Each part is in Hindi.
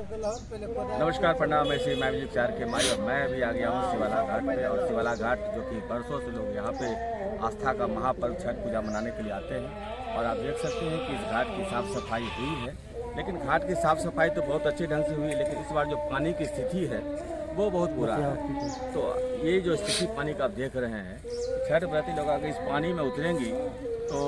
नमस्कार, प्रणाम। मैं श्री मैजिक चार के माई और मैं अभी आ गया हूँ शिवाला घाट पे। और शिवाला घाट जो कि बरसों से लोग यहाँ पे आस्था का महापर्व छठ पूजा मनाने के लिए आते हैं। और आप देख सकते हैं कि इस घाट की साफ़ सफाई हुई है, लेकिन घाट की साफ़ सफाई तो बहुत अच्छे ढंग से हुई है, लेकिन इस बार जो पानी की स्थिति है वो बहुत बुरा है। तो ये जो स्थिति पानी का आप देख रहे हैं, छठ व्रती लोग अगर इस पानी में उतरेंगी तो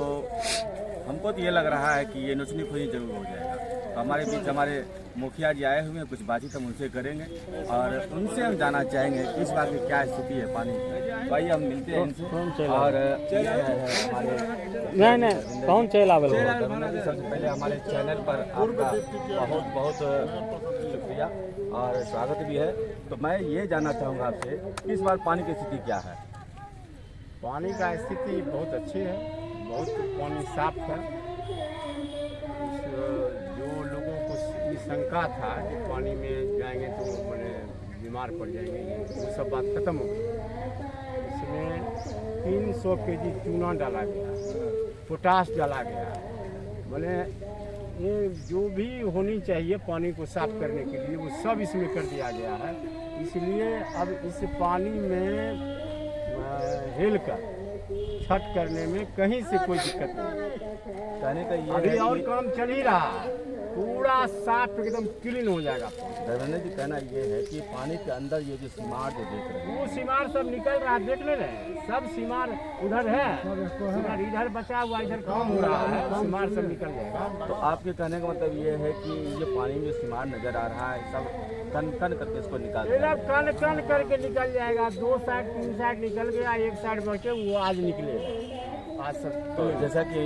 हमको तो ये लग रहा है कि ये नुचनी खुनी जरूर हो जाएगा। हमारे बीच हमारे मुखिया जी आए हुए हैं, कुछ बातचीत हम उनसे करेंगे और उनसे हम जानना चाहेंगे कि इस बार की क्या स्थिति है पानी की। भाई हम मिलते हैं इनसे। और हमारे नहीं कौन चला सबसे पहले हमारे चैनल पर आपका बहुत बहुत शुक्रिया और स्वागत भी है। तो मैं ये जानना चाहूँगा आपसे कि इस बार पानी की स्थिति क्या है। पानी का स्थिति बहुत अच्छी है, बहुत पानी साफ है। जो लोगों को ये शंका था कि पानी में जाएंगे तो मैंने बीमार पड़ जाएंगे, वो सब बात खत्म हो गई। इसमें 300 केजी चूना डाला गया, पोटाश डाला गया। मैंने ये जो भी होनी चाहिए पानी को साफ करने के लिए वो सब इसमें कर दिया गया है। इसलिए अब इस पानी में हिल कर छठ करने में कहीं से कोई दिक्कत नहीं। कहने का ये अभी और काम चल ही रहा है, पूरा साफ एकदम क्लीन हो जाएगा। धर्मेंद्र जी कहना ये है कि पानी के अंदर ये जो सीमार जो देख रहे हैं, वो सीमार सब निकल रहा है, देख ले रहे हैं। सब सीमार उधर है, सीमार इधर बचा हुआ, इधर काम हो रहा है, सीमार सब निकल जाएगा। तो आपके कहने का मतलब ये है कि ये पानी में सीमार नजर आ रहा है, सब कन कन करके इसको निकाल कन कन करके निकल जाएगा। 2 साइड 3 साइड निकल गया, 1 साइड बचे, वो आज निकलेगा आज सब। तो जैसा कि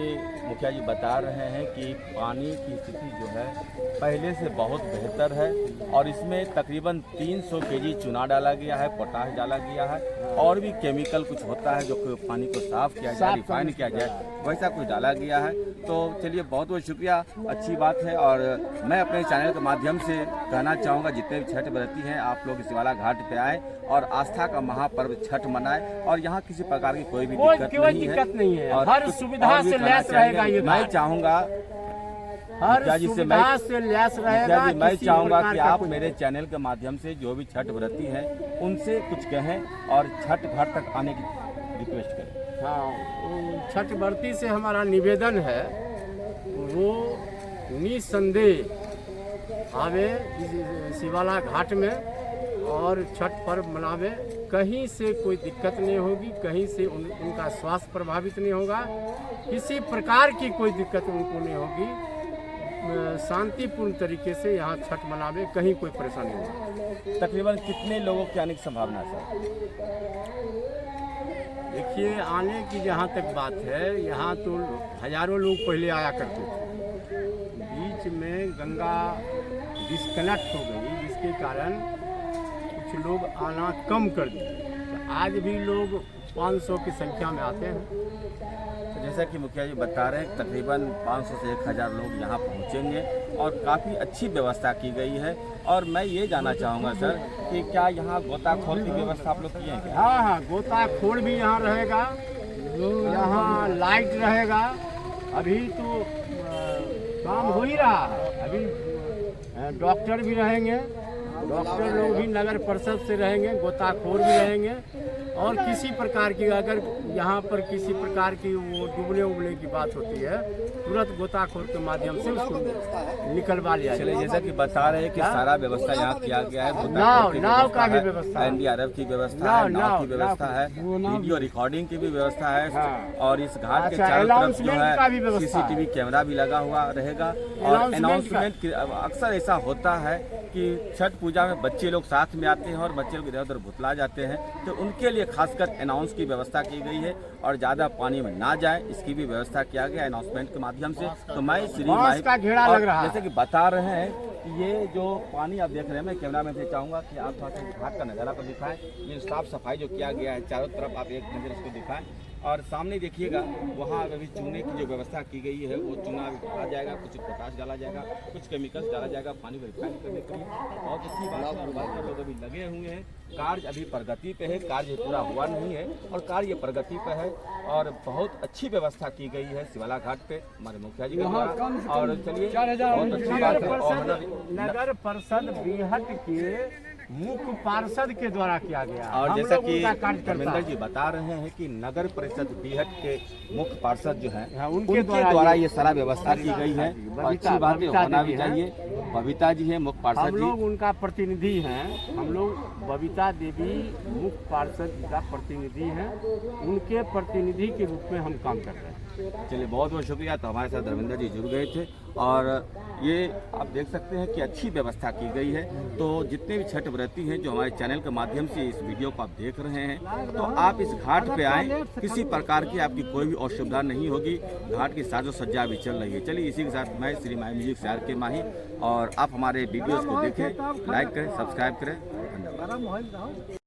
मुखिया जी बता रहे हैं कि पानी की स्थिति जो है पहले से बहुत बेहतर है और इसमें तकरीबन 300 केजी चूना डाला गया है, पोटाश डाला गया है और भी केमिकल कुछ होता है जो कि पानी को साफ किया जाए, रिफाइन किया जाए, वैसा कुछ डाला गया है। तो चलिए बहुत बहुत शुक्रिया, अच्छी बात है। और मैं अपने चैनल के माध्यम से कहना चाहूँगा जितने भी छठ व्रती हैं आप लोग शिवाला घाट पे आएँ और आस्था का महापर्व छठ मनाएं। और यहाँ किसी प्रकार की कोई भी दिक्कत नहीं है और हर सुविधा से लैस रहेगा। ये मैं चाहूँगा हर सुविधा से लैस रहेगा। मैं चाहूँगा कि आप मेरे चैनल के माध्यम से जो भी छठ व्रती हैं उनसे कुछ कहें और छठ घाट तक आने की रिक्वेस्ट करें। हाँ, छठ व्रती से हमारा निवेदन है वो निसंदेह आवे शिवाला घाट में और छठ पर्व मनावे। कहीं से कोई दिक्कत नहीं होगी, कहीं से उनका स्वास्थ्य प्रभावित नहीं होगा, किसी प्रकार की कोई दिक्कत उनको नहीं होगी। शांतिपूर्ण तरीके से यहाँ छठ मनावे, कहीं कोई परेशानी नहीं। तकरीबन कितने लोगों की आने की संभावना है सर? देखिए, आने की जहाँ तक बात है, यहाँ तो हजारों लोग पहले आया करते थे। बीच में गंगा डिस्कनेक्ट हो गई, जिसके कारण कुछ लोग आना कम कर दिए। तो आज भी लोग 500 की संख्या में आते हैं। तो जैसा कि मुखिया जी बता रहे हैं तकरीबन 500 से 1000 लोग यहाँ पहुँचेंगे और काफ़ी अच्छी व्यवस्था की गई है। और मैं ये जानना चाहूँगा सर कि क्या यहाँ गोताखोर की व्यवस्था आप लोग किए हैं? हाँ, गोताखोर भी यहाँ रहेगा, यहाँ लाइट रहेगा। अभी तो काम हो ही रहा है। अभी डॉक्टर भी रहेंगे, डॉक्टर लोग भी नगर परिषद से रहेंगे, गोताखोर भी रहेंगे। और किसी प्रकार की अगर यहाँ पर किसी प्रकार की वो डूबने उबने की बात होती है, तुरंत गोताखोर के माध्यम से उसको निकलवा लिया जाए। जैसा कि बता रहे हैं कि सारा व्यवस्था यहाँ किया गया है। नाव का भी व्यवस्था, NDRF की व्यवस्था है, नाव की व्यवस्था है, वीडियो रिकॉर्डिंग की भी व्यवस्था है। और इस घाट के चारों तरफ जो है CCTV कैमरा भी लगा हुआ रहेगा। और अनाउंसमेंट अक्सर ऐसा होता है कि छठ पूजा में बच्चे लोग साथ में आते हैं और बच्चे लोग इधर उधर भुतला जाते हैं, तो उनके लिए खासकर अनाउंस की व्यवस्था की गई है और ज़्यादा पानी में ना जाए इसकी भी व्यवस्था किया गया अनाउंसमेंट के माध्यम से। तो मैं श्री माई का घेरा लग रहा है, जैसे कि बता रहे हैं कि ये जो पानी आप देख रहे हैं, मैं कैमरामैन से चाहूँगा कि आप थोड़ा सा घाट का नज़ारा को दिखाएं। ये साफ सफाई जो किया गया है चारों तरफ आप एक नज़र इसको दिखाएं। और सामने देखिएगा वहाँ अभी चूने की जो व्यवस्था की गई है वो चूना डाला जाएगा, कुछ पोटाश डाला जाएगा, कुछ केमिकल्स डाला जाएगा पानी को रिफाइन करने के लिए। बहुत अच्छी बात है और वर्कर लोग अभी लगे हुए हैं। कार्य अभी प्रगति पे है, कार्य पूरा हुआ नहीं है और कार्य प्रगति पे है और बहुत अच्छी व्यवस्था की गई है शिवाला घाट पे हमारे मुखिया जी के द्वारा। और चलिए बहुत अच्छी बात है। और नगर परिषद बीहट के मुख्य पार्षद के द्वारा किया गया। और हम जैसा लोग कि उनका कार्यकर्ता धर्मेंद्र जी बता रहे हैं कि नगर परिषद बीहट के मुख्य पार्षद जो हैं हाँ, उनके द्वारा ये सारा व्यवस्था की गई है। और बबीता- अच्छी बात है, बबीता होना भी देवी हैं। चाहिए। बबीता जी है मुख्य हम पार्षद जी। लोग उनका प्रतिनिधि हैं। हम लोग बबीता देवी मुख्य पार्षद जी का प्रतिनिधि हैं। उनके प्रतिनिधि के रूप में हम काम कर रहे हैं। चलिए बहुत बहुत शुक्रिया। तो हमारे साथ धर्मेंद्र जी जुड़ गए थे और ये आप देख सकते हैं कि अच्छी व्यवस्था की गई है। तो जितने भी छठ व्रती हैं जो हमारे चैनल के माध्यम से इस वीडियो को आप देख रहे हैं, तो आप इस घाट पे आएँ, किसी प्रकार की आपकी कोई भी असुविधा नहीं होगी। घाट की साजो सज्जा भी चल रही है। चलिए इसी के साथ मैं श्री माई म्यूजिक से RK माही, और आप हमारे वीडियोज़ को देखें, लाइक करें, सब्सक्राइब करें। धन्यवाद।